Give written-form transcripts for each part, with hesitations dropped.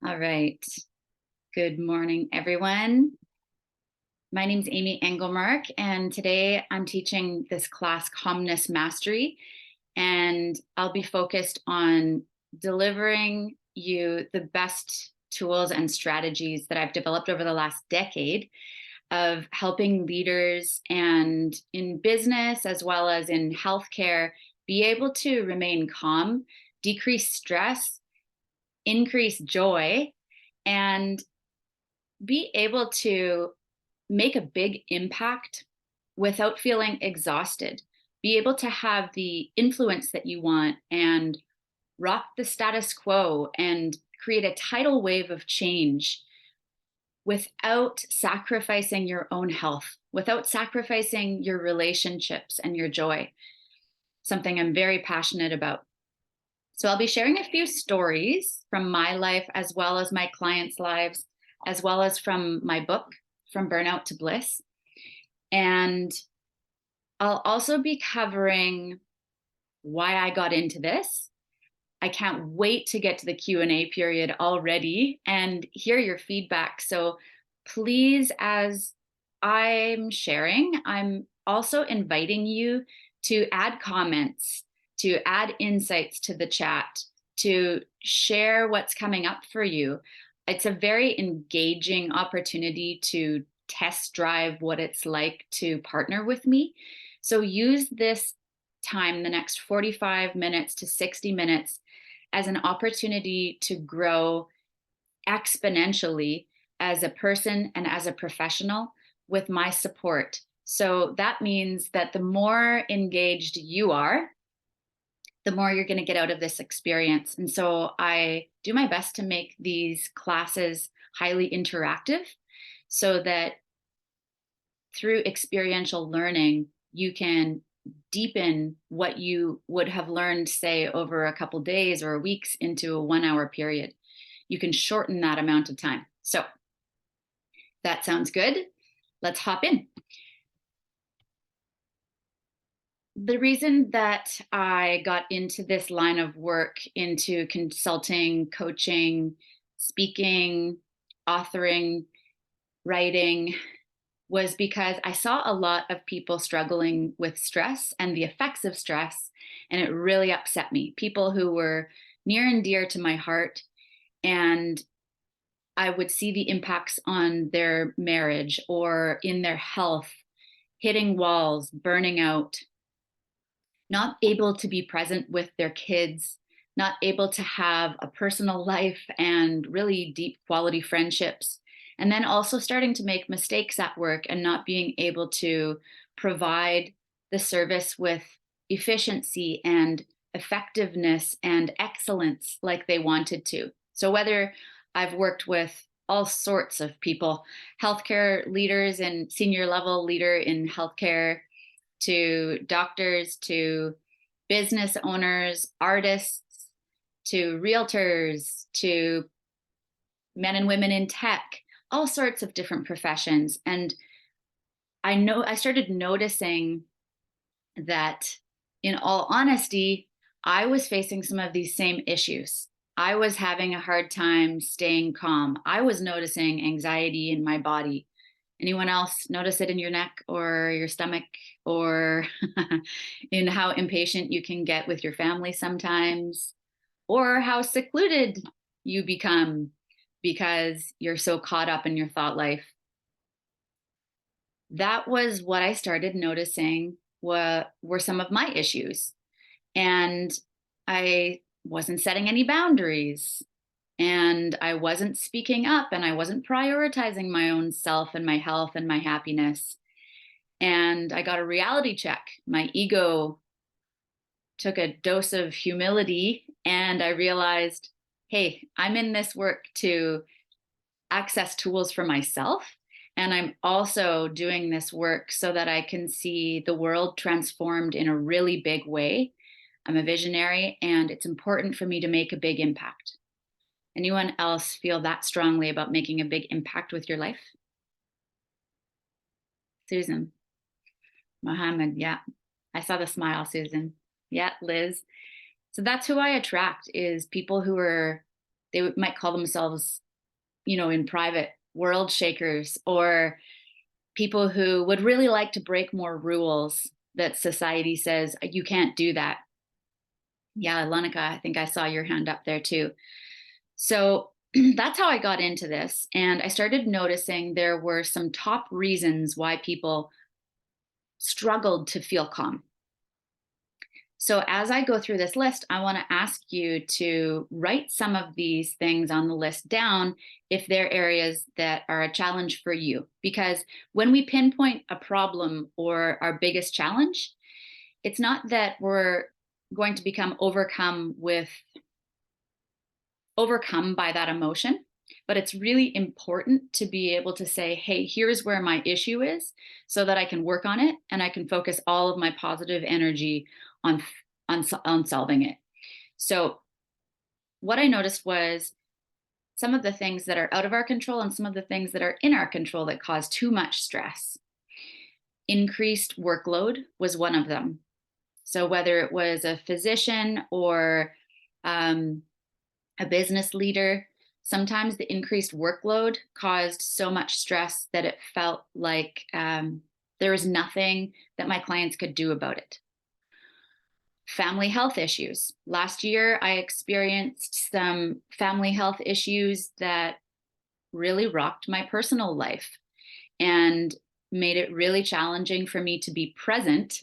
All right. Good morning, everyone. My name is Amy Englemark, and today I'm teaching this class, Calmness Mastery, and I'll be focused on delivering you the best tools and strategies that I've developed over the last decade of helping leaders and in business as well as in healthcare be able to remain calm, decrease stress, increase joy, and be able to make a big impact without feeling exhausted, be able to have the influence that you want and rock the status quo and create a tidal wave of change without sacrificing your own health, without sacrificing your relationships and your joy, something I'm very passionate about. So I'll be sharing a few stories from my life as well as my clients' lives, as well as from my book, From Burnout to Bliss. And I'll also be covering why I got into this. I can't wait to get to the Q&A period already and hear your feedback. So please, as I'm sharing, I'm also inviting you to add comments, to add insights to the chat, to share what's coming up for you. It's a very engaging opportunity to test drive what it's like to partner with me. So use this time, the next 45 minutes to 60 minutes, as an opportunity to grow exponentially as a person and as a professional with my support. So that means that the more engaged you are, the more you're going to get out of this experience. And so I do my best to make these classes highly interactive so that through experiential learning, you can deepen what you would have learned, say, over a couple days or weeks into a 1 hour period. You can shorten that amount of time. So that sounds good. Let's hop in. The reason that I got into this line of work, into consulting, coaching, speaking, authoring, writing, was because I saw a lot of people struggling with stress and the effects of stress, and it really upset me. People who were near and dear to my heart, and I would see the impacts on their marriage or in their health, hitting walls, burning out, not able to be present with their kids, not able to have a personal life and really deep quality friendships. And then also starting to make mistakes at work and not being able to provide the service with efficiency and effectiveness and excellence like they wanted to. So whether I've worked with all sorts of people, healthcare leaders and senior level leader in healthcare, to doctors, to business owners, artists, to realtors, to men and women in tech, all sorts of different professions. And I started noticing that, in all honesty, I was facing some of these same issues. I was having a hard time staying calm. I was noticing anxiety in my body. Anyone else notice it in your neck or your stomach, or in how impatient you can get with your family sometimes, or how secluded you become because you're so caught up in your thought life? That was what I started noticing were some of my issues. And I wasn't setting any boundaries, and I wasn't speaking up, and I wasn't prioritizing my own self and my health and my happiness. And I got a reality check. My ego took a dose of humility, and I realized, hey, I'm in this work to access tools for myself. And I'm also doing this work so that I can see the world transformed in a really big way. I'm a visionary, and it's important for me to make a big impact. Anyone else feel that strongly about making a big impact with your life? Susan, Mohammed, yeah. I saw the smile, Susan. Yeah, Liz. So that's who I attract, is people who are They might call themselves, in private, world shakers, or people who would really like to break more rules that society says you can't do that. Yeah, Lenica, I think I saw your hand up there too. So that's how I got into this. And I started noticing there were some top reasons why people struggled to feel calm. So as I go through this list, I want to ask you to write some of these things on the list down if they're areas that are a challenge for you. Because when we pinpoint a problem or our biggest challenge, it's not that we're going to become overcome by that emotion, but it's really important to be able to say, hey, here's where my issue is, so that I can work on it and I can focus all of my positive energy on solving it. So what I noticed was some of the things that are out of our control and some of the things that are in our control that cause too much stress. Increased workload was one of them. So whether it was a physician or a business leader, sometimes the increased workload caused so much stress that it felt like there was nothing that my clients could do about it. Family health issues. Last year, I experienced some family health issues that really rocked my personal life and made it really challenging for me to be present,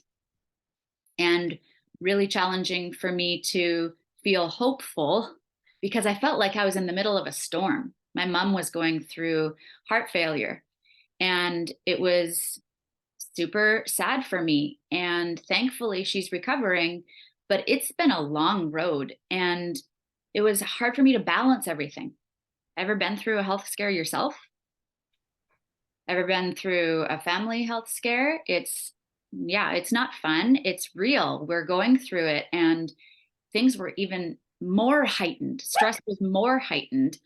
and really challenging for me to feel hopeful, because I felt like I was in the middle of a storm. My mom was going through heart failure, and it was super sad for me. And thankfully, she's recovering, but it's been a long road, and it was hard for me to balance everything. Ever been through a health scare yourself? Ever been through a family health scare? It's not fun. It's real. We're going through it, and things were even more heightened. Stress was more heightened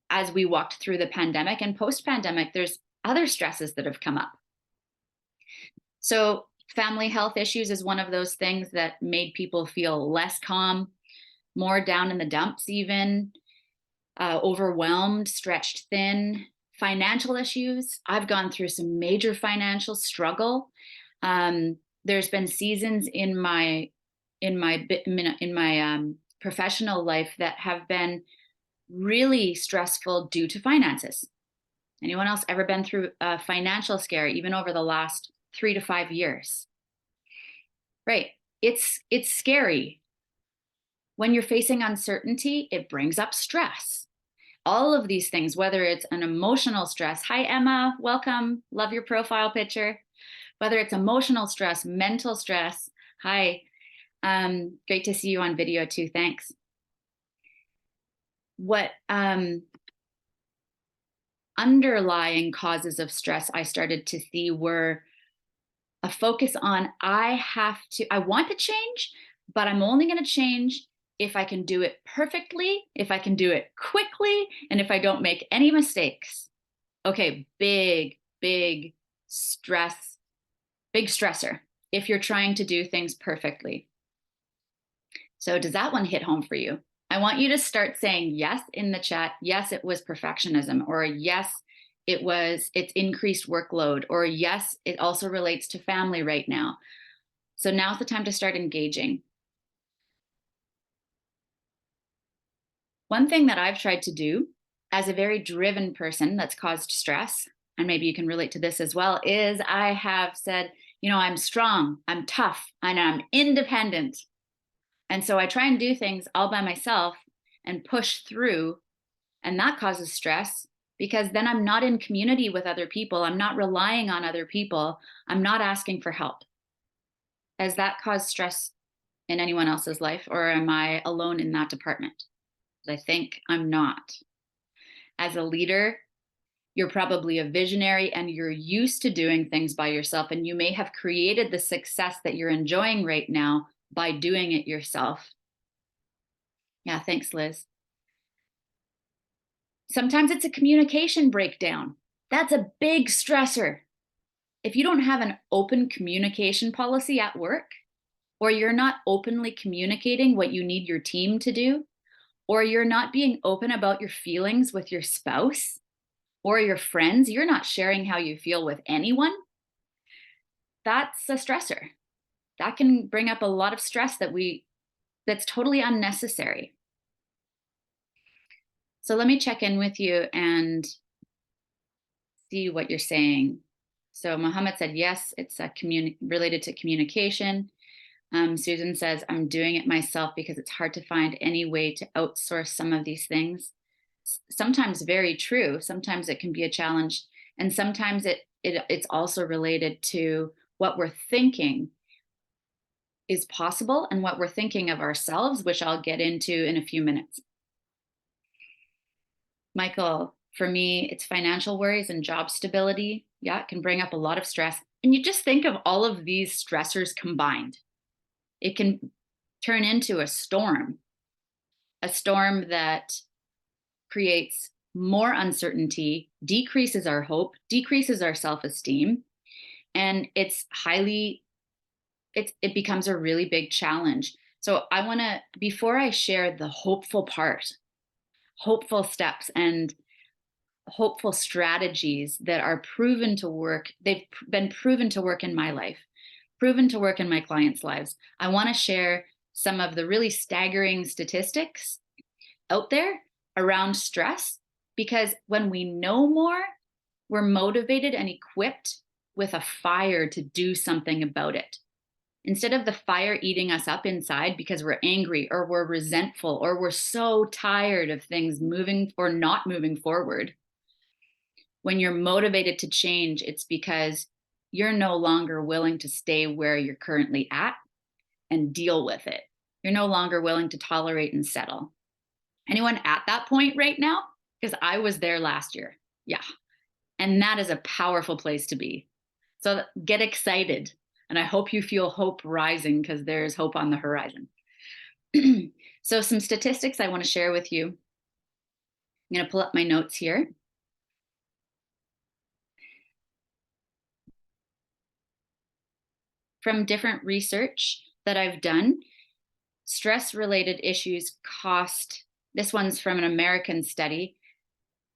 as we walked through the pandemic, and post-pandemic, there's other stresses that have come up. So family health issues is one of those things that made people feel less calm, more down in the dumps even, overwhelmed, stretched thin. Financial issues. I've gone through some major financial struggle. There's been seasons in my professional life that have been really stressful due to finances. Anyone else ever been through a financial scare, even over the last 3 to 5 years? Right. It's scary. When you're facing uncertainty, it brings up stress. All of these things, whether it's an emotional stress. Hi, Emma. Welcome. Love your profile picture. Whether it's emotional stress, mental stress. Hi. Great to see you on video too. Thanks. What underlying causes of stress I started to see were a focus on I want to change, but I'm only going to change if I can do it perfectly, if I can do it quickly, and if I don't make any mistakes. Okay, big stress, big stressor if you're trying to do things perfectly. So does that one hit home for you? I want you to start saying yes in the chat. Yes, it was perfectionism, or yes, it's increased workload, or yes, it also relates to family right now. So now's the time to start engaging. One thing that I've tried to do as a very driven person that's caused stress, and maybe you can relate to this as well, is I have said, I'm strong, I'm tough, and I'm independent. And so I try and do things all by myself and push through, and that causes stress because then I'm not in community with other people. I'm not relying on other people. I'm not asking for help. Has that caused stress in anyone else's life, or am I alone in that department? I think I'm not. As a leader, you're probably a visionary and you're used to doing things by yourself, and you may have created the success that you're enjoying right now by doing it yourself. Yeah, thanks, Liz. Sometimes it's a communication breakdown. That's a big stressor. If you don't have an open communication policy at work, or you're not openly communicating what you need your team to do, or you're not being open about your feelings with your spouse or your friends, you're not sharing how you feel with anyone, that's a stressor. That can bring up a lot of stress that's totally unnecessary. So let me check in with you and see what you're saying. So Mohammed said, yes, it's related to communication. Susan says, I'm doing it myself because it's hard to find any way to outsource some of these things. Sometimes very true. Sometimes it can be a challenge. And sometimes it's also related to what we're thinking is possible and what we're thinking of ourselves, which I'll get into in a few minutes. Michael, for me, it's financial worries and job stability. Yeah, it can bring up a lot of stress. And you just think of all of these stressors combined. It can turn into a storm that creates more uncertainty, decreases our hope, decreases our self-esteem, and it becomes a really big challenge. So I want to, before I share the hopeful part, hopeful steps and hopeful strategies that are proven to work, they've been proven to work in my life, proven to work in my clients' lives. I want to share some of the really staggering statistics out there around stress, because when we know more, we're motivated and equipped with a fire to do something about it. Instead of the fire eating us up inside because we're angry or we're resentful or we're so tired of things moving or not moving forward, when you're motivated to change, it's because you're no longer willing to stay where you're currently at and deal with it. You're no longer willing to tolerate and settle. Anyone at that point right now? Because I was there last year. Yeah. And that is a powerful place to be. So get excited. And I hope you feel hope rising, because there's hope on the horizon. So some statistics I want to share with you. I'm going to pull up my notes here. From different research that I've done, stress-related issues cost, this one's from an American study,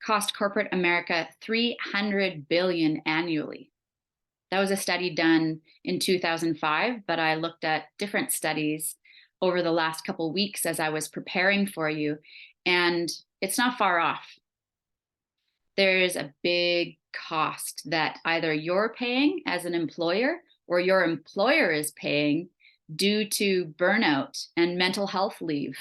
cost corporate America $300 billion annually. That was a study done in 2005, but I looked at different studies over the last couple of weeks as I was preparing for you, and it's not far off. There's a big cost that either you're paying as an employer or your employer is paying due to burnout and mental health leave.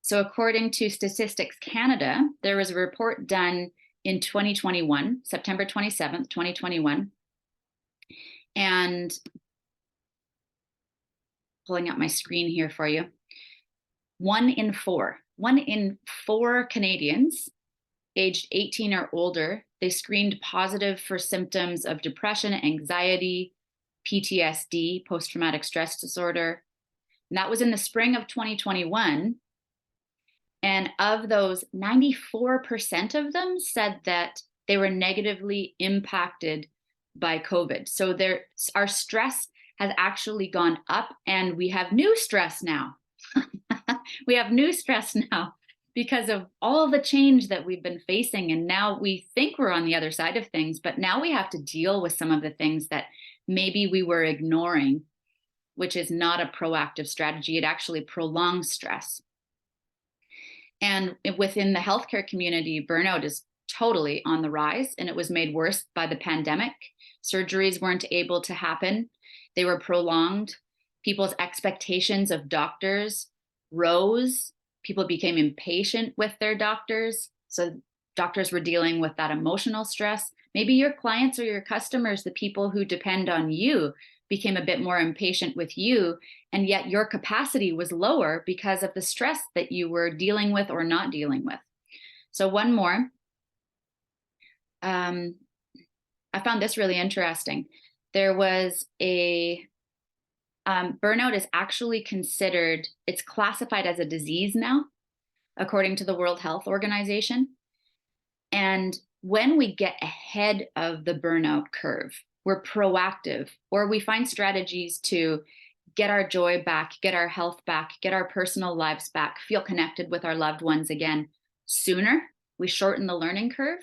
So according to Statistics Canada, there was a report done in 2021, September 27th, 2021. And pulling up my screen here for you. 1 in 4 Canadians aged 18 or older, they screened positive for symptoms of depression, anxiety, PTSD, post-traumatic stress disorder. And that was in the spring of 2021. And of those, 94% of them said that they were negatively impacted by COVID. So our stress has actually gone up, and we have new stress now. We have new stress now because of all the change that we've been facing. And now we think we're on the other side of things, but now we have to deal with some of the things that maybe we were ignoring, which is not a proactive strategy. It actually prolongs stress. And within the healthcare community, burnout is totally on the rise, and it was made worse by the pandemic. Surgeries weren't able to happen. They were prolonged. People's expectations of doctors rose. People became impatient with their doctors. So doctors were dealing with that emotional stress. Maybe your clients or your customers, the people who depend on you, became a bit more impatient with you, and yet your capacity was lower because of the stress that you were dealing with or not dealing with. So one more. I found this really interesting. There was a burnout is actually considered, it's classified as a disease now, according to the World Health Organization. And when we get ahead of the burnout curve, we're proactive, or we find strategies to get our joy back, get our health back, get our personal lives back, feel connected with our loved ones again sooner, we shorten the learning curve,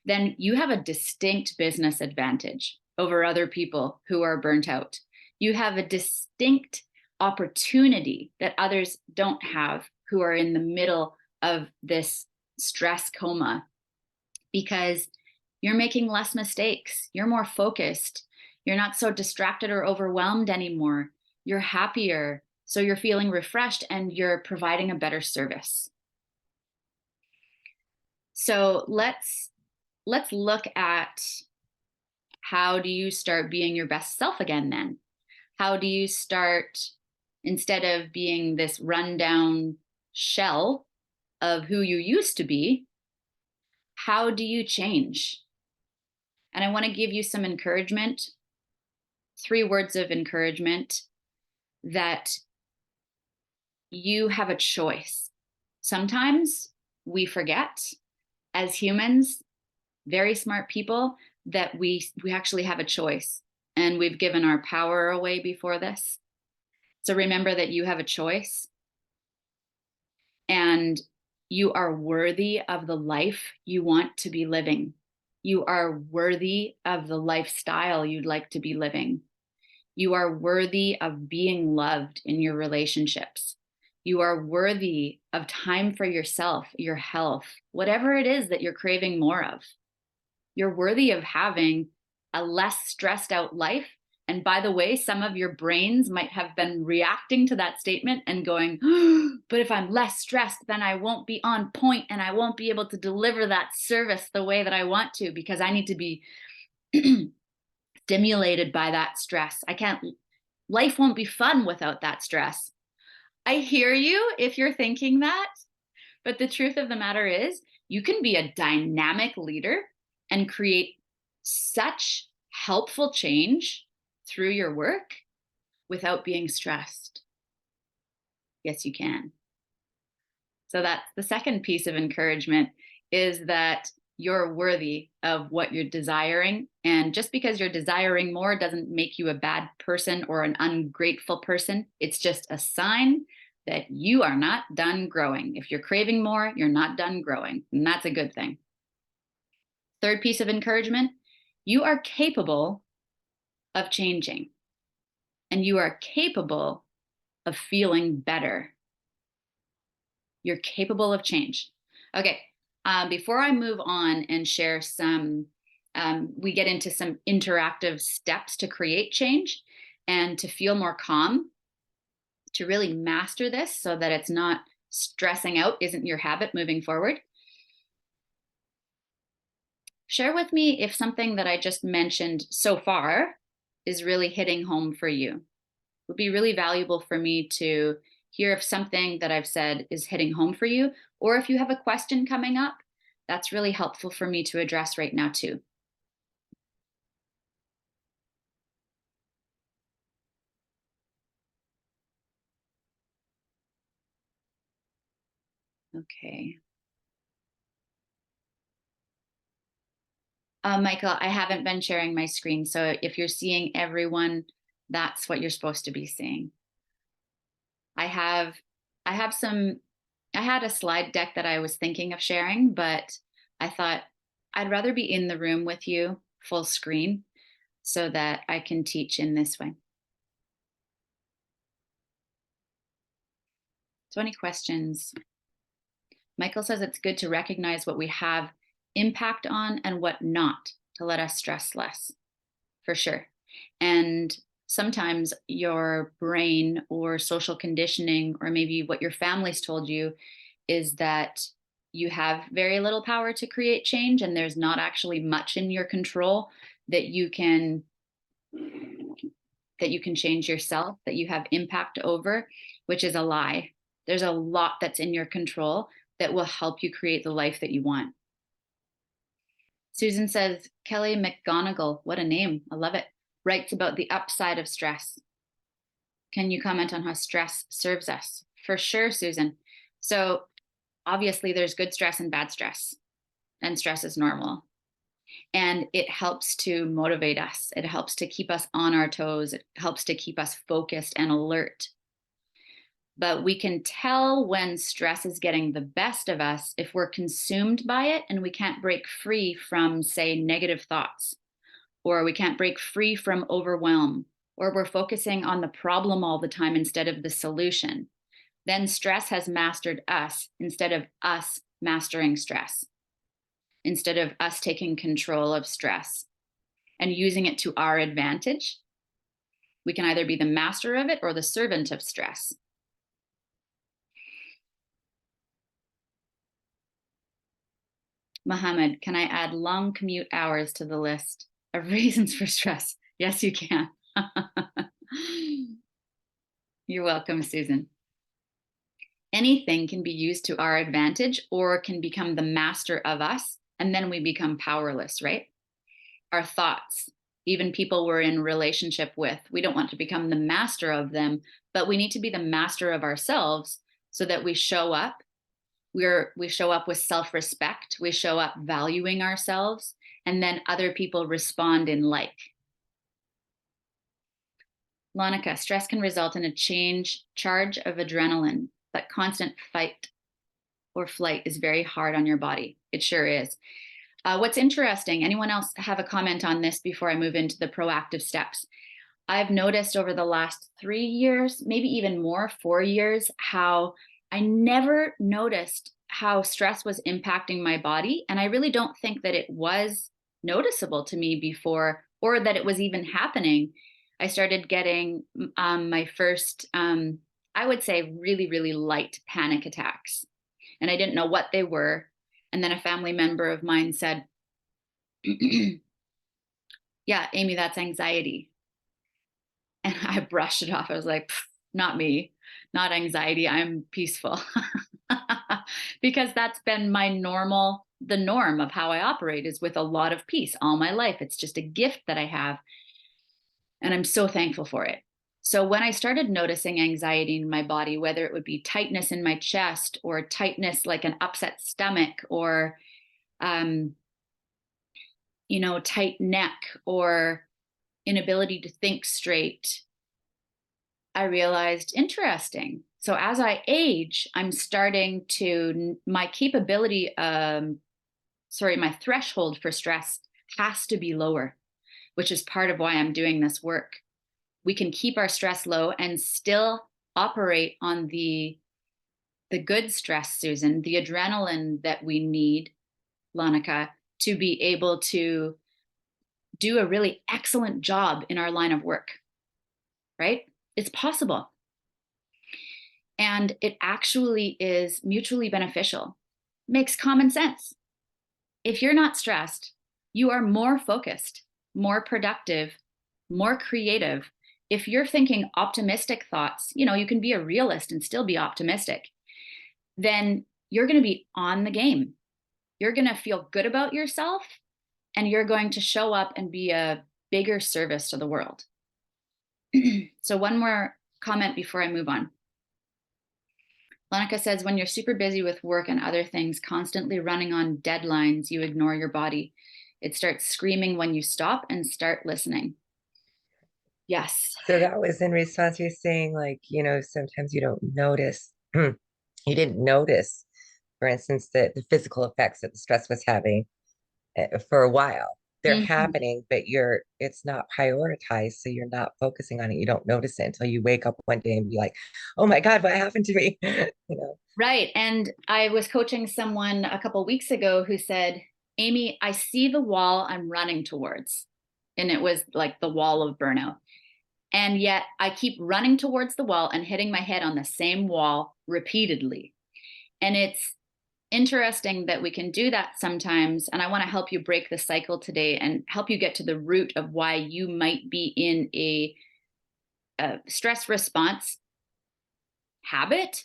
then you have a distinct business advantage over other people who are burnt out. You have a distinct opportunity that others don't have who are in the middle of this stress coma, because you're making less mistakes. You're more focused. You're not so distracted or overwhelmed anymore. You're happier. So you're feeling refreshed and you're providing a better service. So let's look at, how do you start being your best self again then? How do you start, instead of being this rundown shell of who you used to be, how do you change? And I want to give you some encouragement, 3 words of encouragement, that you have a choice. Sometimes we forget, as humans, very smart people, that we actually have a choice, and we've given our power away before this. So remember that you have a choice, and you are worthy of the life you want to be living. You are worthy of the lifestyle you'd like to be living. You are worthy of being loved in your relationships. You are worthy of time for yourself, your health, whatever it is that you're craving more of. You're worthy of having a less stressed out life. And by the way, some of your brains might have been reacting to that statement and going, oh, but if I'm less stressed, then I won't be on point and I won't be able to deliver that service the way that I want to, because I need to be stimulated by that stress. Life won't be fun without that stress. I hear you if you're thinking that, but the truth of the matter is, you can be a dynamic leader and create such helpful change through your work without being stressed. Yes, you can. So that's the second piece of encouragement, is that you're worthy of what you're desiring. And just because you're desiring more doesn't make you a bad person or an ungrateful person. It's just a sign that you are not done growing. If you're craving more, you're not done growing, and that's a good thing. Third piece of encouragement, you are capable of changing, and you are capable of feeling better. You're capable of change. Okay, before I move on and share some, we get into some interactive steps to create change and to feel more calm, to really master this so that it's not stressing out, isn't your habit moving forward. Share with me if something that I just mentioned so far is really hitting home for you. It would be really valuable for me to hear if something that I've said is hitting home for you, or if you have a question coming up, that's really helpful for me to address right now too. Okay. Michael, I haven't been sharing my screen, so if you're seeing everyone, that's what you're supposed to be seeing. I have some, I had a slide deck that I was thinking of sharing, but I thought I'd rather be in the room with you full screen so that I can teach in this way. So any questions? Michael says it's good to recognize what we have impact on and what not, to let us stress less, for sure. And sometimes your brain or social conditioning, or maybe what your family's told you, is that you have very little power to create change and there's not actually much in your control that you can change yourself, that you have impact over, which is a lie. There's a lot that's in your control that will help you create the life that you want. Susan says, Kelly McGonigal, what a name, I love it, writes about the upside of stress. Can you comment on how stress serves us? For sure, Susan. So obviously there's good stress and bad stress, and stress is normal. And it helps to motivate us. It helps to keep us on our toes. It helps to keep us focused and alert. But we can tell when stress is getting the best of us if we're consumed by it and we can't break free from, say, negative thoughts, or we can't break free from overwhelm, or we're focusing on the problem all the time instead of the solution. Then stress has mastered us instead of us mastering stress, instead of us taking control of stress and using it to our advantage. We can either be the master of it or the servant of stress. Mohammed, can I add long commute hours to the list of reasons for stress? Yes, you can. You're welcome, Susan. Anything can be used to our advantage or can become the master of us, and then we become powerless, right? Our thoughts, even people we're in relationship with, we don't want to become the master of them, but we need to be the master of ourselves so that we show up. We show up with self-respect, we show up valuing ourselves, and then other people respond in like. Lonica, stress can result in a charge of adrenaline, but constant fight or flight is very hard on your body. It sure is. What's interesting, anyone else have a comment on this before I move into the proactive steps? I've noticed over the last 3 years, maybe even more, 4 years, how I never noticed how stress was impacting my body. And I really don't think that it was noticeable to me before, or that it was even happening. I started getting my first, I would say, really, really light panic attacks. And I didn't know what they were. And then a family member of mine said, yeah, Amy, that's anxiety. And I brushed it off. I was like, not me, not anxiety. I'm peaceful. Because that's been the norm of how I operate is with a lot of peace all my life. It's just a gift that I have. And I'm so thankful for it. So when I started noticing anxiety in my body, whether it would be tightness in my chest or tightness like an upset stomach or, tight neck or inability to think straight, I realized, interesting. So as I age, I'm starting to, my threshold for stress has to be lower, which is part of why I'm doing this work. We can keep our stress low and still operate on the good stress, Susan, the adrenaline that we need, Lonica, to be able to do a really excellent job in our line of work, right? It's possible. And it actually is mutually beneficial. Makes common sense. If you're not stressed, you are more focused, more productive, more creative. If you're thinking optimistic thoughts, you can be a realist and still be optimistic, then you're going to be on the game. You're going to feel good about yourself and you're going to show up and be a bigger service to the world. So one more comment before I move on. Monica says, when you're super busy with work and other things, constantly running on deadlines, you ignore your body. It starts screaming when you stop and start listening. Yes. So that was in response to you saying, like, sometimes you don't notice. You didn't notice, for instance, the physical effects that the stress was having for a while. They're happening, but it's not prioritized. So you're not focusing on it. You don't notice it until you wake up one day and be like, oh my God, what happened to me? Right. And I was coaching someone a couple of weeks ago who said, Amy, I see the wall I'm running towards. And it was like the wall of burnout. And yet I keep running towards the wall and hitting my head on the same wall repeatedly. And it's interesting that we can do that sometimes. And I want to help you break the cycle today and help you get to the root of why you might be in a stress response habit.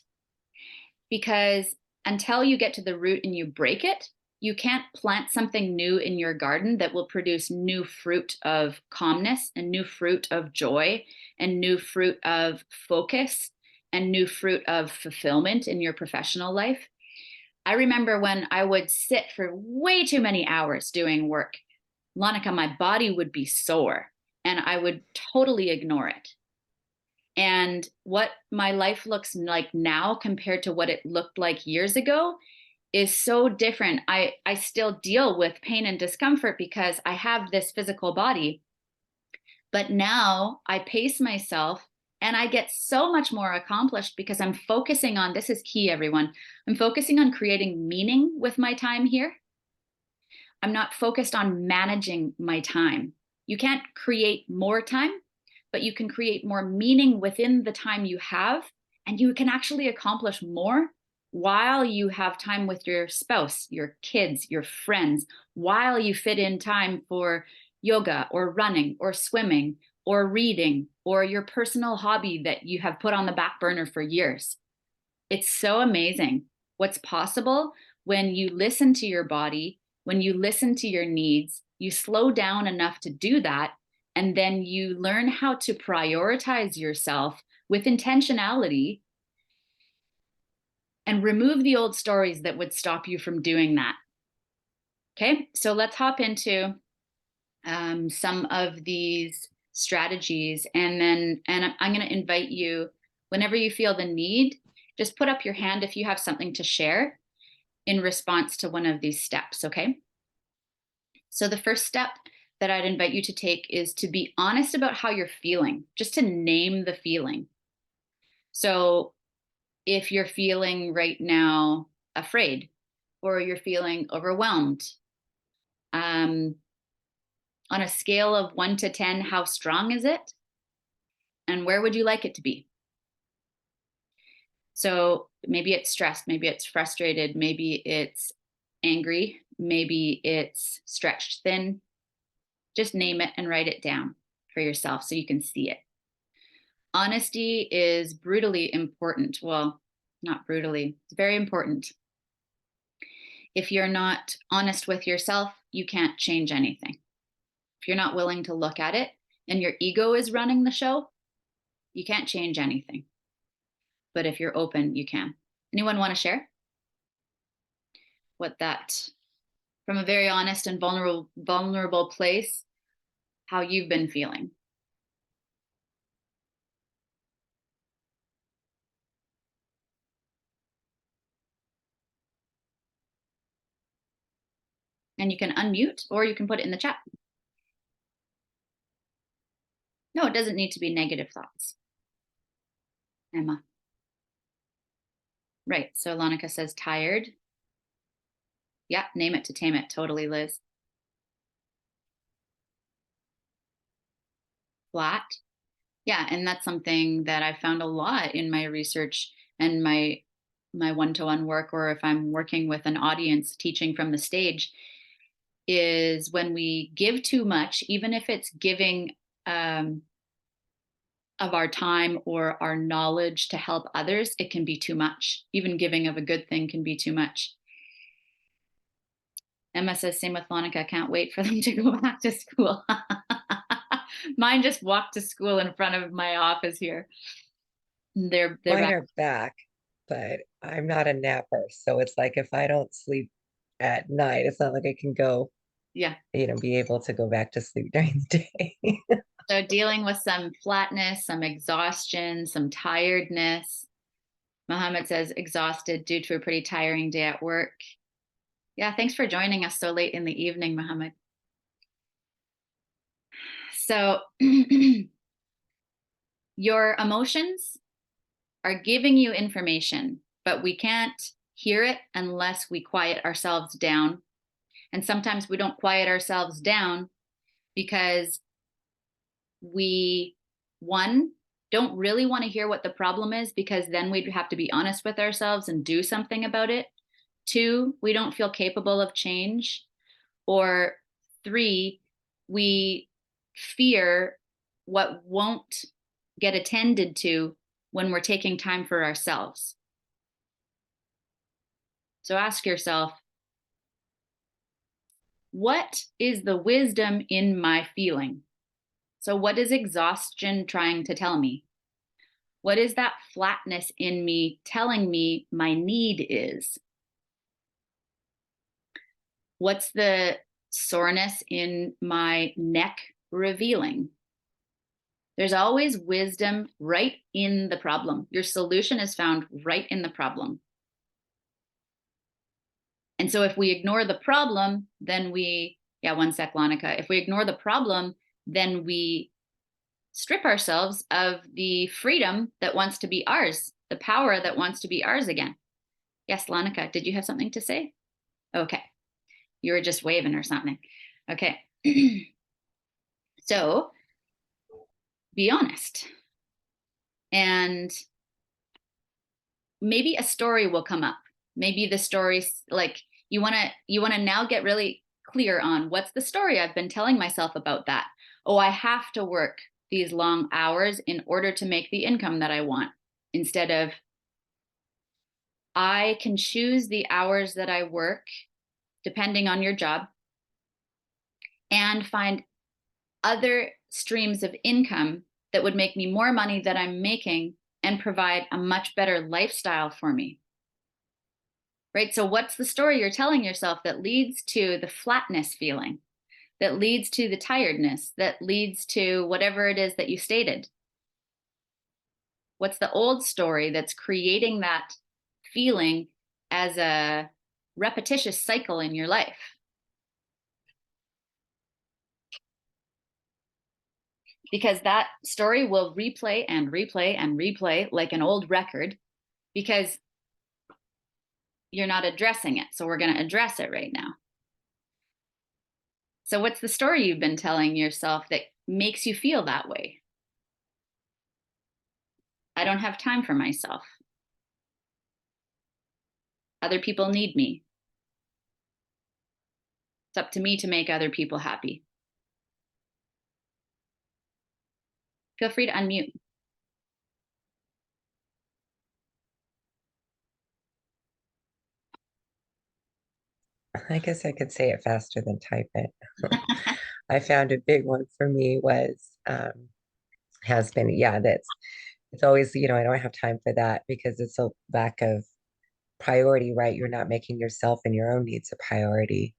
Because until you get to the root and you break it, you can't plant something new in your garden that will produce new fruit of calmness and new fruit of joy and new fruit of focus and new fruit of fulfillment in your professional life. I remember when I would sit for way too many hours doing work Monica, my body would be sore and I would totally ignore it. And what my life looks like now compared to what it looked like years ago is so different. I still deal with pain and discomfort because I have this physical body, but now I pace myself and I get so much more accomplished because I'm focusing on, this is key, everyone. I'm focusing on creating meaning with my time here. I'm not focused on managing my time. You can't create more time, but you can create more meaning within the time you have, and you can actually accomplish more while you have time with your spouse, your kids, your friends, while you fit in time for yoga or running or swimming or reading or your personal hobby that you have put on the back burner for years. It's so amazing what's possible when you listen to your body, when you listen to your needs, you slow down enough to do that, and then you learn how to prioritize yourself with intentionality and remove the old stories that would stop you from doing that. Okay, so let's hop into some of these strategies, and I'm going to invite you, whenever you feel the need, just put up your hand if you have something to share in response to one of these steps, okay? So the first step that I'd invite you to take is to be honest about how you're feeling, just to name the feeling. So if you're feeling right now afraid, or you're feeling overwhelmed, on a scale of 1 to 10, how strong is it? And where would you like it to be? So maybe it's stressed, maybe it's frustrated, maybe it's angry, maybe it's stretched thin. Just name it and write it down for yourself so you can see it. Honesty is brutally important. Well, not brutally, it's very important. If you're not honest with yourself, you can't change anything. If you're not willing to look at it and your ego is running the show, you can't change anything. But if you're open, you can. Anyone want to share what that, from a very honest and vulnerable place, how you've been feeling? And you can unmute or you can put it in the chat. No, it doesn't need to be negative thoughts. Emma. Right. So Lonica says tired. Yeah, name it to tame it. Totally, Liz. Flat. Yeah, and that's something that I found a lot in my research and my one-to-one work, or if I'm working with an audience teaching from the stage, is when we give too much, even if it's giving of our time or our knowledge to help others, it can be too much. Even giving of a good thing can be too much. Emma says, same with Monica, can't wait for them to go back to school. Mine just walked to school in front of my office here. They're Mine back. are back, but I'm not a napper. So it's like if I don't sleep at night, it's not like I can go, Yeah. be able to go back to sleep during the day. So dealing with some flatness, some exhaustion, some tiredness. Mohammed says exhausted due to a pretty tiring day at work. Yeah, thanks for joining us so late in the evening, Mohammed. So your emotions are giving you information, but we can't hear it unless we quiet ourselves down. And sometimes we don't quiet ourselves down because we, one, don't really want to hear what the problem is, because then we'd have to be honest with ourselves and do something about it. Two, we don't feel capable of change. Or three, we fear what won't get attended to when we're taking time for ourselves. So ask yourself, what is the wisdom in my feeling? So what is exhaustion trying to tell me? What is that flatness in me telling me my need is? What's the soreness in my neck revealing. There's always wisdom right in the problem. Your solution is found right in the problem. And so if we ignore the problem, then one sec, Lonica. If we ignore the problem, then we strip ourselves of the freedom that wants to be ours, the power that wants to be ours again. Yes, Lonica, did you have something to say? Okay. You were just waving or something. Okay. So be honest. And maybe a story will come up. Maybe the story's like, you want to now get really clear on what's the story I've been telling myself about that. Oh, I have to work these long hours in order to make the income that I want, instead of I can choose the hours that I work depending on your job and find other streams of income that would make me more money than I'm making and provide a much better lifestyle for me. Right? So what's the story you're telling yourself that leads to the flatness feeling, that leads to the tiredness, that leads to whatever it is that you stated? What's the old story that's creating that feeling as a repetitious cycle in your life? Because that story will replay and replay and replay like an old record, because you're not addressing it. So we're going to address it right now. So what's the story you've been telling yourself that makes you feel that way? I don't have time for myself. Other people need me. It's up to me to make other people happy. Feel free to unmute. I guess I could say it faster than type it. I found a big one for me has been, it's always, I don't have time for that because it's a lack of priority, right? You're not making yourself and your own needs a priority.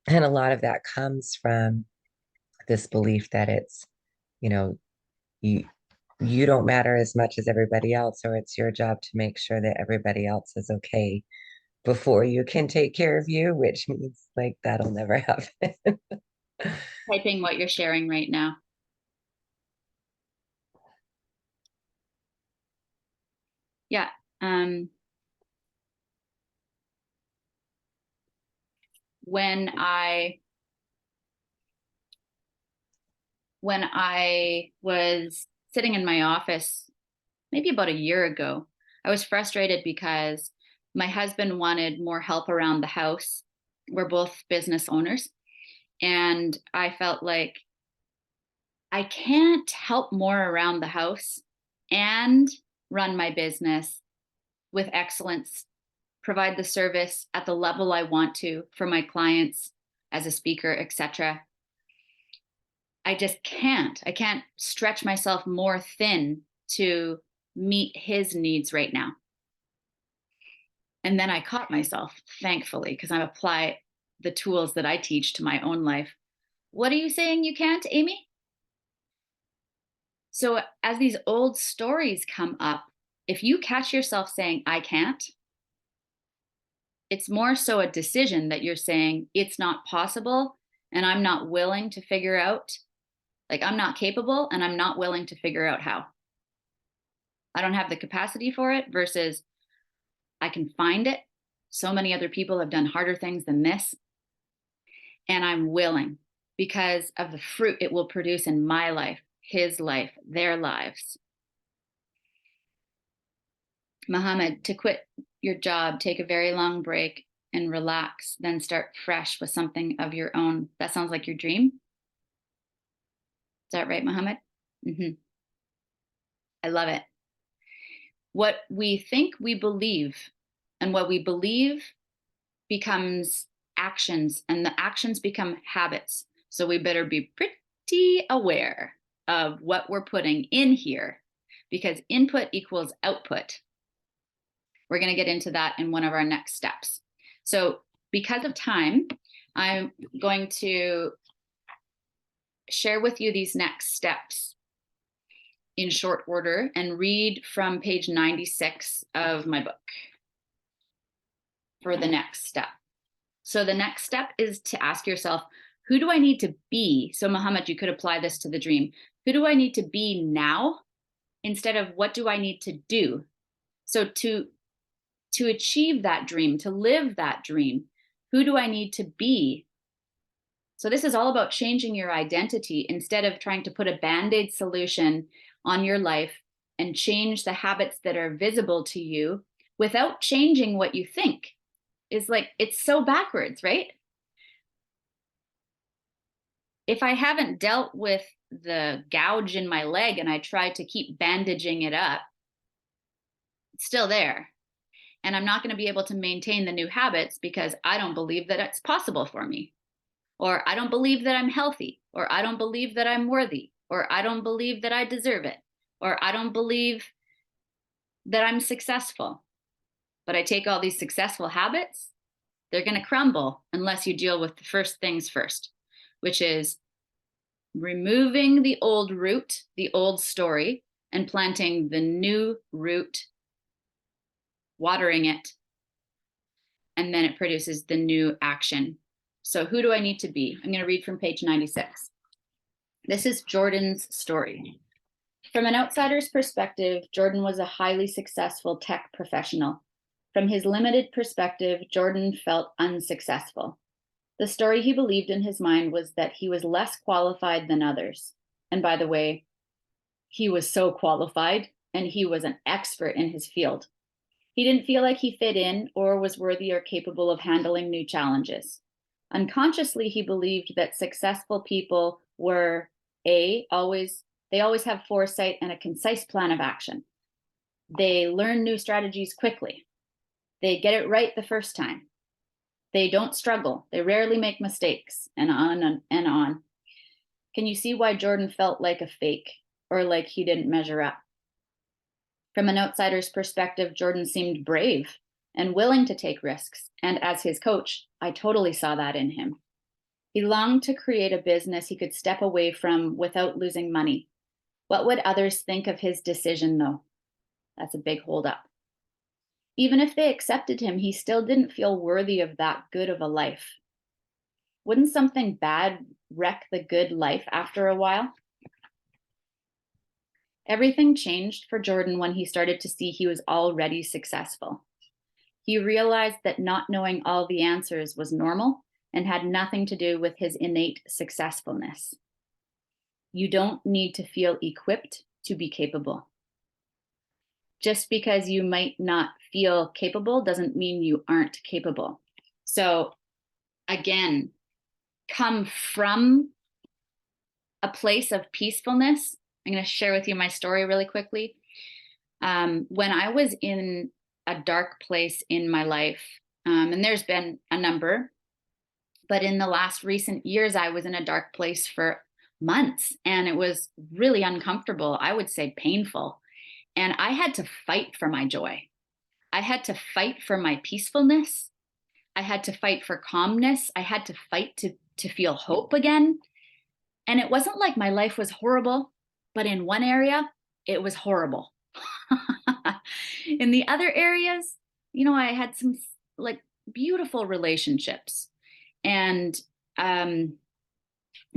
And a lot of that comes from this belief that you know, you you don't matter as much as everybody else, or it's your job to make sure that everybody else is okay before you can take care of you, which means like that'll never happen. Typing what you're sharing right now. Yeah. When I was sitting in my office maybe about a year ago, I was frustrated because my husband wanted more help around the house. We're both business owners. And I felt like I can't help more around the house and run my business with excellence, provide the service at the level I want to for my clients as a speaker, etc. I just can't. I can't stretch myself more thin to meet his needs right now. And then I caught myself, thankfully, because I apply the tools that I teach to my own life. What are you saying you can't, Amy? So as these old stories come up, if you catch yourself saying, I can't, it's more so a decision that you're saying it's not possible and I'm not willing to figure out, like I'm not capable and I'm not willing to figure out how. I don't have the capacity for it versus I can find it. So many other people have done harder things than this. And I'm willing because of the fruit it will produce in my life, his life, their lives. Muhammad, to quit your job, take a very long break and relax, then start fresh with something of your own. That sounds like your dream. Is that right, Muhammad? Mm-hmm. I love it. What we think we believe, and what we believe becomes actions, and the actions become habits. So we better be pretty aware of what we're putting in here, because input equals output. We're going to get into that in one of our next steps. So because of time, I'm going to share with you these next steps in short order and read from page 96 of my book for the next step. So the next step is to ask yourself, who do I need to be? So Muhammad, you could apply this to the dream. Who do I need to be now instead of what do I need to do? So to achieve that dream, to live that dream, who do I need to be? So this is all about changing your identity instead of trying to put a Band-Aid solution on your life and change the habits that are visible to you without changing what you think. Is like, it's so backwards, right? If I haven't dealt with the gouge in my leg and I try to keep bandaging it up, it's still there. And I'm not going to be able to maintain the new habits because I don't believe that it's possible for me. Or I don't believe that I'm healthy. Or I don't believe that I'm worthy. Or I don't believe that I deserve it. Or I don't believe that I'm successful. But I take all these successful habits, they're going to crumble unless you deal with the first things first, which is removing the old root, the old story, and planting the new root, watering it, and then it produces the new action. So who do I need to be? I'm going to read from page 96. This is Jordan's story. From an outsider's perspective, Jordan was a highly successful tech professional. From his limited perspective, Jordan felt unsuccessful. The story he believed in his mind was that he was less qualified than others. And by the way, he was so qualified and he was an expert in his field. He didn't feel like he fit in or was worthy or capable of handling new challenges. Unconsciously, he believed that successful people were they always have foresight and a concise plan of action. They learn new strategies quickly. They get it right the first time. They don't struggle. They rarely make mistakes, and on and on. Can you see why Jordan felt like a fake or like he didn't measure up? From an outsider's perspective, Jordan seemed brave and willing to take risks. And as his coach, I totally saw that in him. He longed to create a business he could step away from without losing money. What would others think of his decision, though? That's a big holdup. Even if they accepted him, he still didn't feel worthy of that good of a life. Wouldn't something bad wreck the good life after a while? Everything changed for Jordan when he started to see he was already successful. He realized that not knowing all the answers was normal and had nothing to do with his innate successfulness. You don't need to feel equipped to be capable. Just because you might not feel capable doesn't mean you aren't capable. So again, come from a place of peacefulness. I'm going to share with you my story really quickly. When I was in a dark place in my life, and there's been a number, but in the last recent years, I was in a dark place for months, and it was really uncomfortable. I would say painful. And I had to fight for my joy. I had to fight for my peacefulness. I had to fight for calmness. I had to fight to feel hope again. And it wasn't like my life was horrible, but in one area, it was horrible. In the other areas, I had some like beautiful relationships and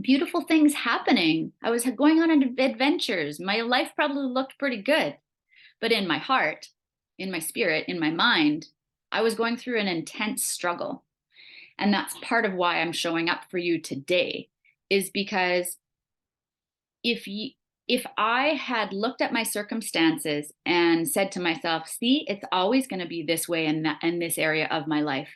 beautiful things happening. I was going on adventures. My life probably looked pretty good. But in my heart, in my spirit, in my mind, I was going through an intense struggle. And that's part of why I'm showing up for you today, is because if I had looked at my circumstances and said to myself, see, it's always going to be this way in this area of my life.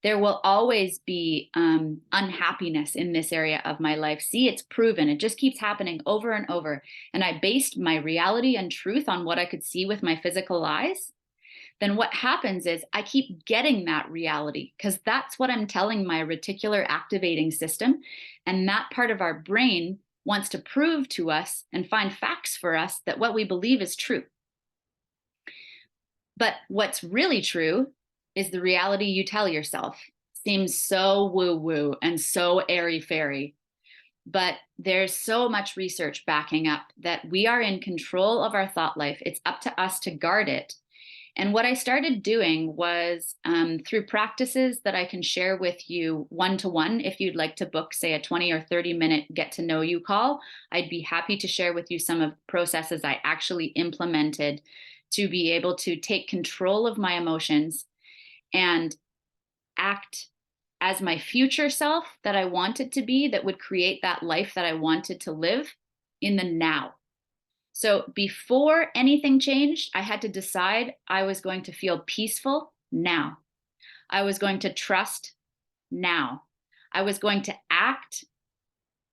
There will always be unhappiness in this area of my life. See, it's proven. It just keeps happening over and over. And I based my reality and truth on what I could see with my physical eyes. Then what happens is I keep getting that reality because that's what I'm telling my reticular activating system. And that part of our brain wants to prove to us and find facts for us that what we believe is true. But what's really true is the reality you tell yourself. seems so woo-woo and so airy-fairy. But there's so much research backing up that we are in control of our thought life. It's up to us to guard it. And what I started doing was through practices that I can share with you one-to-one. If you'd like to book, say, a 20 or 30-minute get to know you call, I'd be happy to share with you some of the processes I actually implemented to be able to take control of my emotions and act as my future self that I wanted to be, that would create that life that I wanted to live in the now. So before anything changed, I had to decide I was going to feel peaceful now. I was going to trust now. I was going to act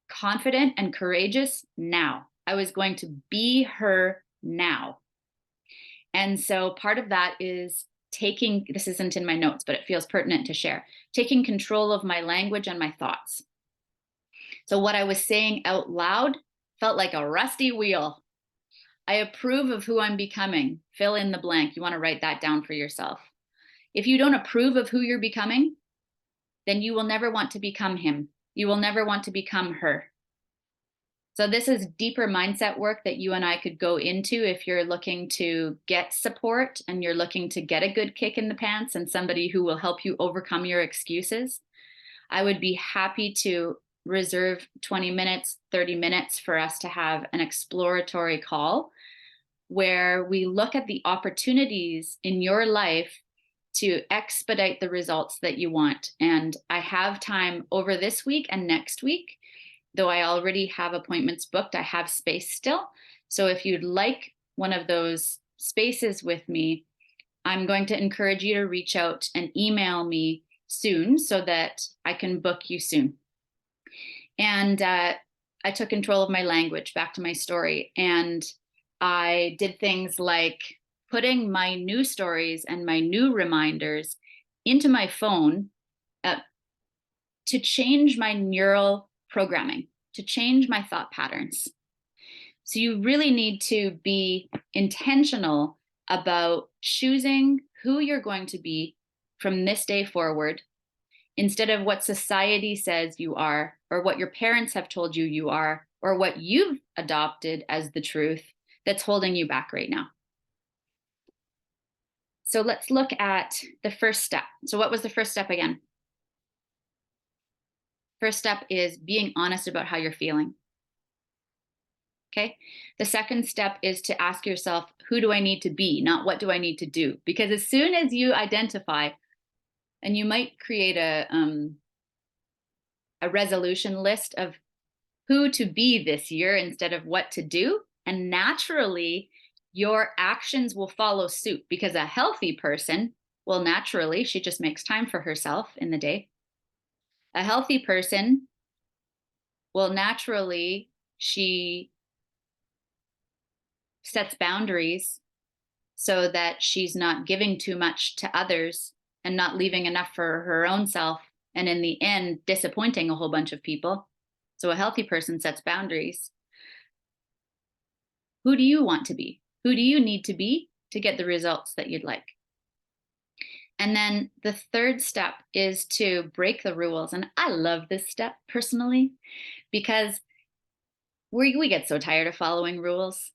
confident and courageous now. I was going to be her now. And so part of that is taking, this isn't in my notes, but it feels pertinent to share, taking control of my language and my thoughts. So what I was saying out loud felt like a rusty wheel. I approve of who I'm becoming. Fill in the blank. You want to write that down for yourself. If you don't approve of who you're becoming, then you will never want to become him. You will never want to become her. So this is deeper mindset work that you and I could go into if you're looking to get support and you're looking to get a good kick in the pants and somebody who will help you overcome your excuses. I would be happy to reserve 20 minutes, 30 minutes for us to have an exploratory call where we look at the opportunities in your life to expedite the results that you want. And I have time over this week and next week. Though I already have appointments booked, I have space still. So if you'd like one of those spaces with me, I'm going to encourage you to reach out and email me soon so that I can book you soon. And I took control of my language, back to my story. And I did things like putting my new stories and my new reminders into my phone to change my neural programming, to change my thought patterns. So you really need to be intentional about choosing who you're going to be from this day forward, instead of what society says you are, or what your parents have told you you are, or what you've adopted as the truth that's holding you back right now. So let's look at the first step. So what was the first step again? First step is being honest about how you're feeling. Okay. The second step is to ask yourself, who do I need to be? Not what do I need to do? Because as soon as you identify, and you might create a resolution list of who to be this year instead of what to do. And naturally, your actions will follow suit, because a healthy person will naturally, she just makes time for herself in the day. A healthy person will naturally, she sets boundaries so that she's not giving too much to others and not leaving enough for her own self, and in the end, disappointing a whole bunch of people. So a healthy person sets boundaries. Who do you want to be? Who do you need to be to get the results that you'd like? And then the third step is to break the rules. And I love this step personally, because we get so tired of following rules.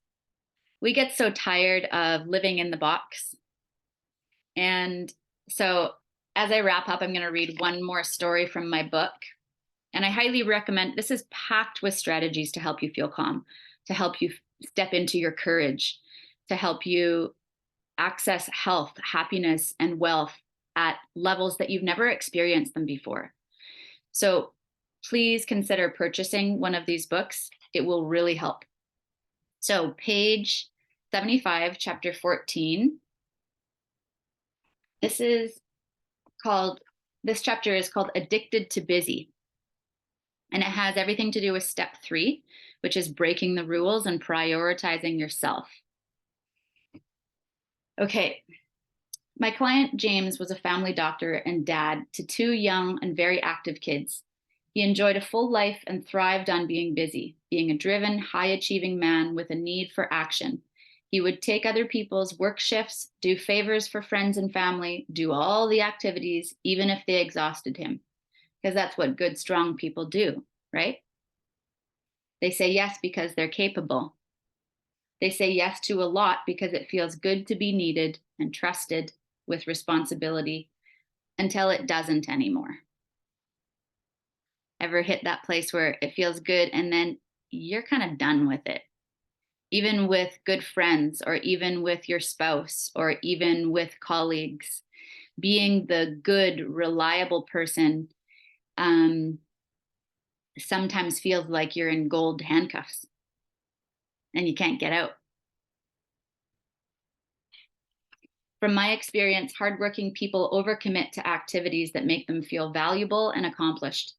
We get so tired of living in the box. And so as I wrap up, I'm going to read one more story from my book. And I highly recommend, this is packed with strategies to help you feel calm, to help you step into your courage, to help you access health, happiness, and wealth at levels that you've never experienced them before. So please consider purchasing one of these books. It will really help. So page 75, chapter 14. This chapter is called Addicted to Busy. And it has everything to do with step 3, which is breaking the rules and prioritizing yourself. Okay. My client, James, was a family doctor and dad to 2 young and very active kids. He enjoyed a full life and thrived on being busy, being a driven, high-achieving man with a need for action. He would take other people's work shifts, do favors for friends and family, do all the activities, even if they exhausted him, because that's what good, strong people do, right? They say yes because they're capable. They say yes to a lot because it feels good to be needed and trusted with responsibility until it doesn't anymore. Ever hit that place where it feels good and then you're kind of done with it? Even with good friends, or even with your spouse, or even with colleagues, being the good, reliable person sometimes feels like you're in gold handcuffs and you can't get out. From my experience, hardworking people overcommit to activities that make them feel valuable and accomplished.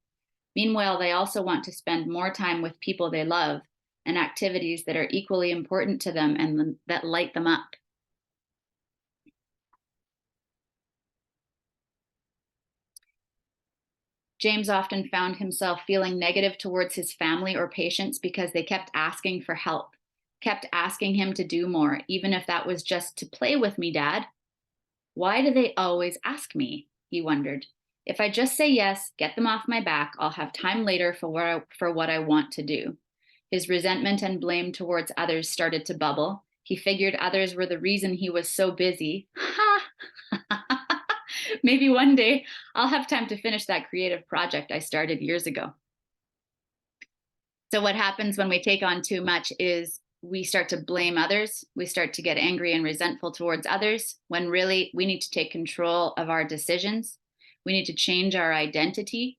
Meanwhile, they also want to spend more time with people they love and activities that are equally important to them and that light them up. James often found himself feeling negative towards his family or patients because they kept asking for help, kept asking him to do more, even if that was just to play with me, Dad. Why do they always ask me? He wondered. If I just say yes, get them off my back, I'll have time later for what I want to do. His resentment and blame towards others started to bubble. He figured others were the reason he was so busy. Maybe one day I'll have time to finish that creative project I started years ago. So what happens when we take on too much is we start to blame others. We start to get angry and resentful towards others when really we need to take control of our decisions. We need to change our identity,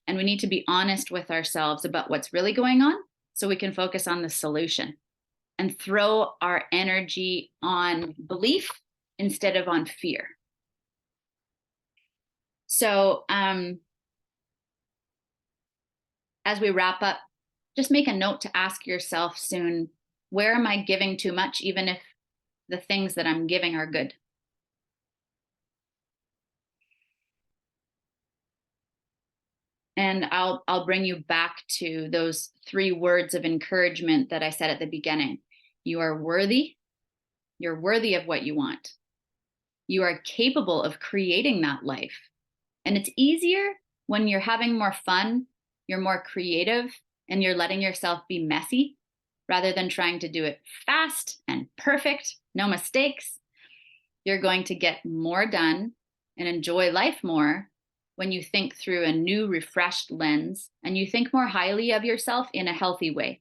and we need to be honest with ourselves about what's really going on so we can focus on the solution and throw our energy on belief instead of on fear. So as we wrap up, just make a note to ask yourself soon, where am I giving too much, even if the things that I'm giving are good? And I'll bring you back to those 3 words of encouragement that I said at the beginning. You are worthy. You're worthy of what you want. You are capable of creating that life. And it's easier when you're having more fun, you're more creative, and you're letting yourself be messy rather than trying to do it fast and perfect, no mistakes. You're going to get more done and enjoy life more when you think through a new, refreshed lens and you think more highly of yourself in a healthy way.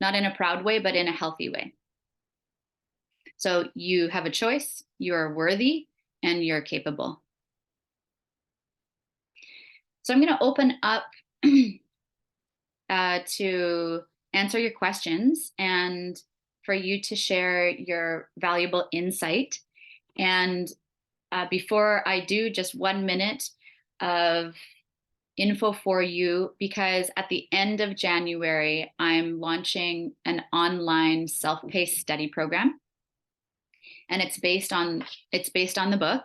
Not in a proud way, but in a healthy way. So you have a choice, you are worthy, and you're capable. So I'm going to open up to answer your questions and for you to share your valuable insight. And before I do, just 1 minute of info for you, because at the end of January, I'm launching an online self-paced study program. And it's based on the book.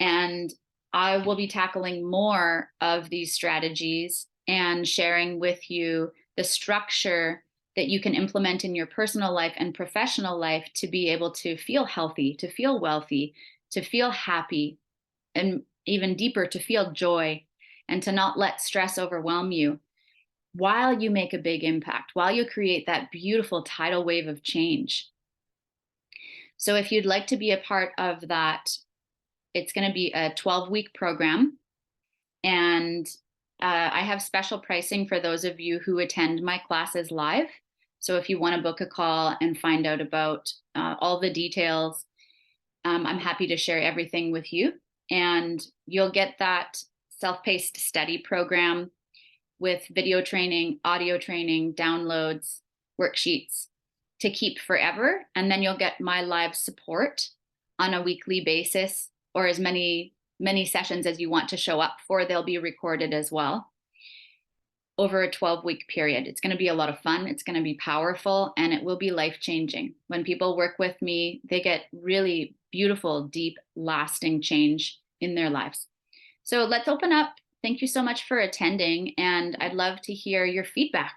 And I will be tackling more of these strategies and sharing with you the structure that you can implement in your personal life and professional life to be able to feel healthy, to feel wealthy, to feel happy, and even deeper, to feel joy, and to not let stress overwhelm you while you make a big impact, while you create that beautiful tidal wave of change. So if you'd like to be a part of that, it's going to be a 12-week program. And I have special pricing for those of you who attend my classes live. So if you want to book a call and find out about all the details, I'm happy to share everything with you. And you'll get that self-paced study program with video training, audio training, downloads, worksheets to keep forever. And then you'll get my live support on a weekly basis, or as many sessions as you want to show up for. They'll be recorded as well over a 12-week period. It's going to be a lot of fun. It's going to be powerful, and it will be life-changing. When people work with me, they get really beautiful, deep, lasting change in their lives. So let's open up. Thank you so much for attending, and I'd love to hear your feedback.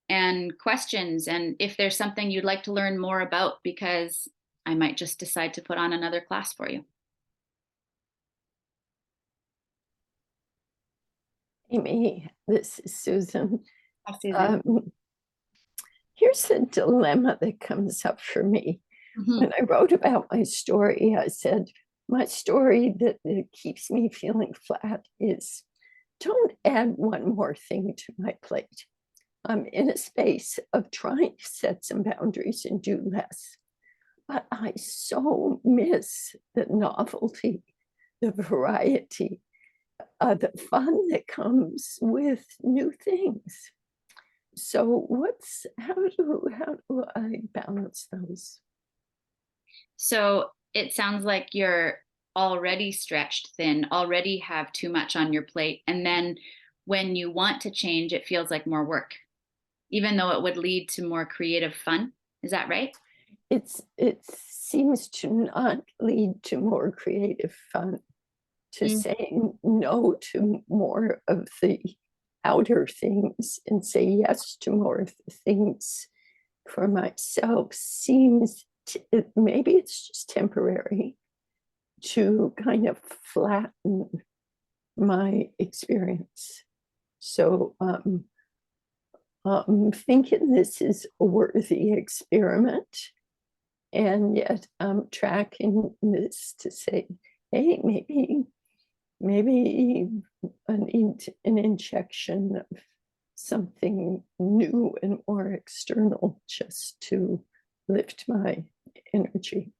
and questions, and if there's something you'd like to learn more about, because I might just decide to put on another class for you. Amy, this is Susan. Hi, Susan. Here's a dilemma that comes up for me. When I wrote about my story, I said, my story that keeps me feeling flat is don't add one more thing to my plate. I'm in a space of trying to set some boundaries and do less. But I so miss the novelty, the variety, the fun that comes with new things. So how do I balance those? So it sounds like you're already stretched thin, already have too much on your plate. And then when you want to change, it feels like more work, even though it would lead to more creative fun. Is that right? It seems to not lead to more creative fun, to saying no to more of the outer things and say yes to more of the things for myself seems maybe it's just temporary to kind of flatten my experience. So I'm thinking this is a worthy experiment, and yet I'm tracking this to say, hey, maybe I need an injection of something new and more external just to lift my energy.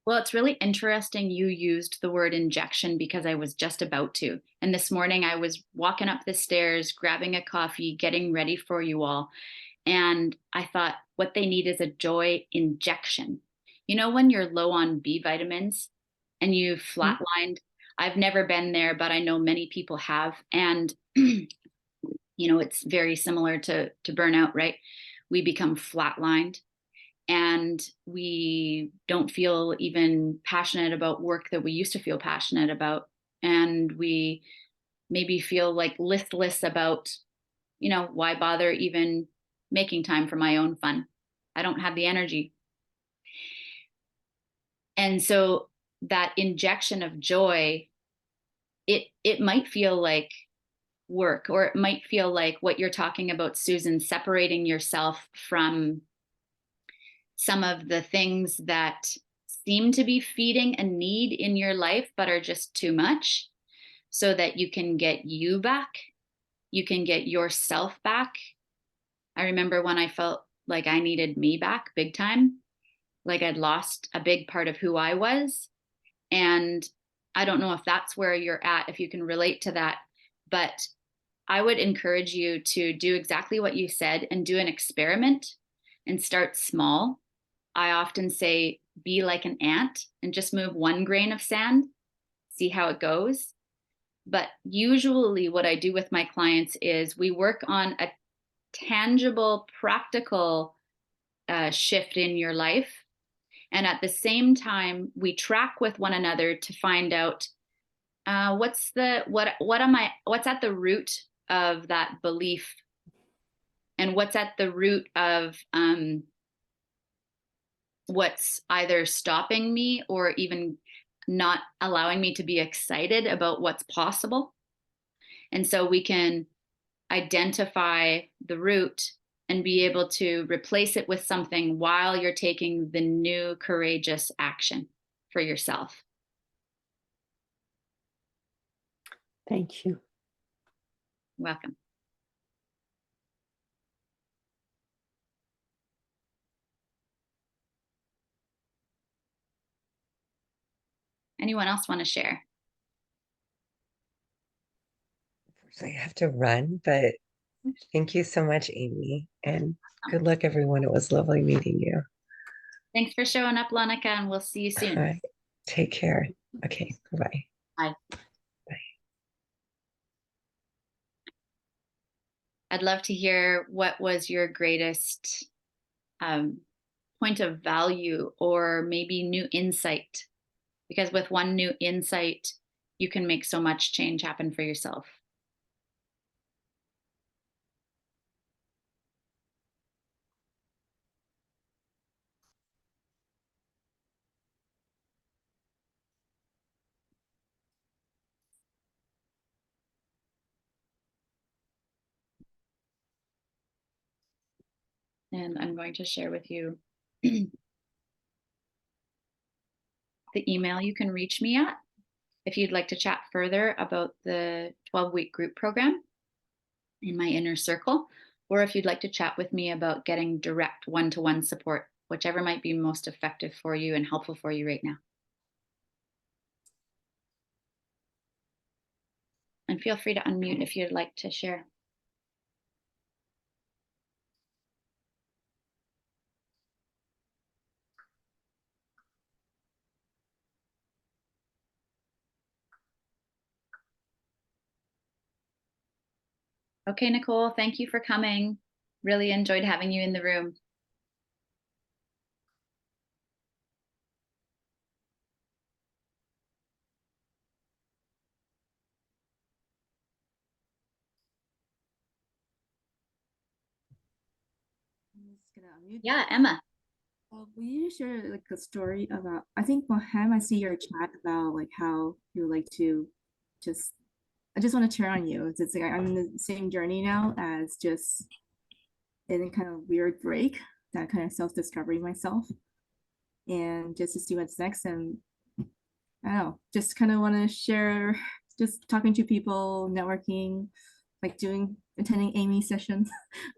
Well, it's really interesting you used the word injection, because I was just about to. And this morning I was walking up the stairs, grabbing a coffee, getting ready for you all. And I thought, what they need is a joy injection. You know, when you're low on B vitamins and you've flatlined, I've never been there, but I know many people have. And, you know, it's very similar to burnout, right? We become flatlined and we don't feel even passionate about work that we used to feel passionate about. And we maybe feel like listless about, you know, why bother even making time for my own fun? I don't have the energy. And so that injection of joy, it might feel like work, or it might feel like what you're talking about, Susan, separating yourself from some of the things that seem to be feeding a need in your life but are just too much, so that you can get you back, you can get yourself back. I remember when I felt like I needed me back big time, like I'd lost a big part of who I was. And I don't know if that's where you're at, if you can relate to that, but I would encourage you to do exactly what you said and do an experiment and start small. I often say, be like an ant and just move one grain of sand, see how it goes. But usually, what I do with my clients is we work on a tangible, practical shift in your life. And at the same time, we track with one another to find out what's at the root of that belief, and what's at the root of what's either stopping me or even not allowing me to be excited about what's possible. And so we can identify the root and be able to replace it with something while you're taking the new courageous action for yourself. Thank you. Welcome. Anyone else want to share? I have to run, but thank you so much, Amy, and good luck, everyone. It was lovely meeting you. Thanks for showing up, Lonica, and we'll see you soon. All right. Take care. Okay. Bye-bye. Bye. Bye. I'd love to hear what was your greatest point of value, or maybe new insight, because with one new insight, you can make so much change happen for yourself. And I'm going to share with you the email you can reach me at if you'd like to chat further about the 12-week group program in my inner circle, or if you'd like to chat with me about getting direct one-to-one support, whichever might be most effective for you and helpful for you right now. And feel free to unmute if you'd like to share. Okay, Nicole, thank you for coming. Really enjoyed having you in the room. I'm just gonna unmute. Yeah, Emma. Will you share like a story about? I think Mohem, I see your chat about like how you like to just. I just want to cheer on you. It's like I'm in the same journey now as just in a kind of weird break, that kind of self-discovery myself, and just to see what's next. And I don't know, just kind of want to share, just talking to people, networking, like attending Amy's sessions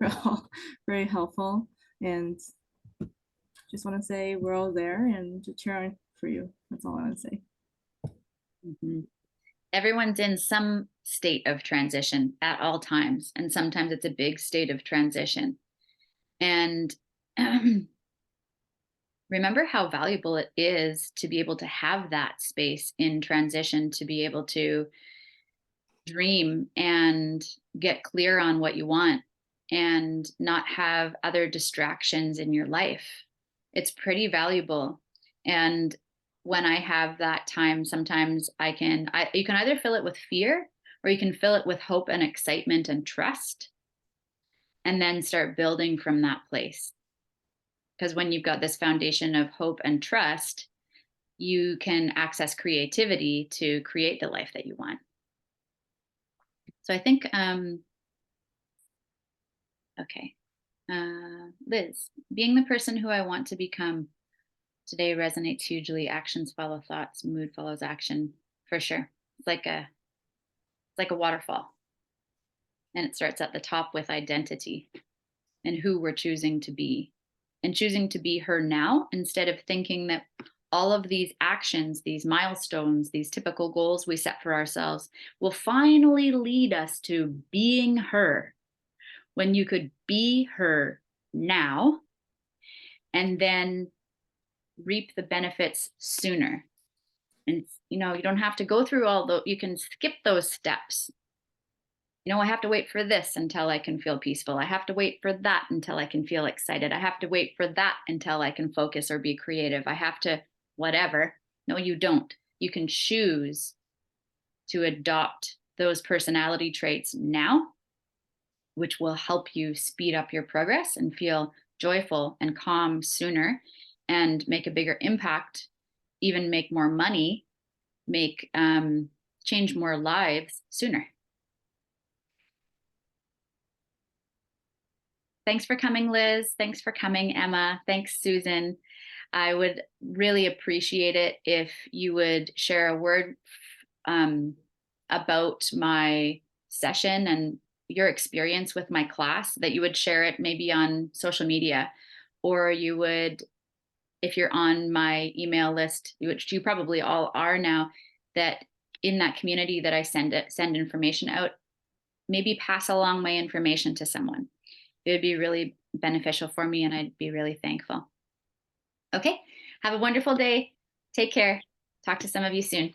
were all very helpful. And just want to say we're all there and to cheer on for you. That's all I want to say. Mm-hmm. Everyone's in some state of transition at all times, and sometimes it's a big state of transition. And remember how valuable it is to be able to have that space in transition, to be able to dream and get clear on what you want and not have other distractions in your life. It's pretty valuable. And when I have that time, sometimes you can either fill it with fear or you can fill it with hope and excitement and trust, and then start building from that place. Because when you've got this foundation of hope and trust, you can access creativity to create the life that you want. So I think, okay. Liz, being the person who I want to become today resonates hugely. Actions follow thoughts, mood follows action, for sure. It's like a waterfall. And it starts at the top with identity and who we're choosing to be. And choosing to be her now, instead of thinking that all of these actions, these milestones, these typical goals we set for ourselves will finally lead us to being her, when you could be her now and then reap the benefits sooner. And you don't have to go through you can skip those steps. I have to wait for this until I can feel peaceful. I have to wait for that until I can feel excited. I have to wait for that until I can focus or be creative. I have to whatever. No, you don't. You can choose to adopt those personality traits now, which will help you speed up your progress and feel joyful and calm sooner and make a bigger impact, even make more money, change more lives sooner. Thanks for coming, Liz. Thanks for coming, Emma. Thanks, Susan. I would really appreciate it if you would share a word about my session and your experience with my class, that you would share it maybe on social media, or you would, if you're on my email list, which you probably all are now, that in that community that I send information out, maybe pass along my information to someone. It would be really beneficial for me, and I'd be really thankful. Okay, have a wonderful day. Take care. Talk to some of you soon.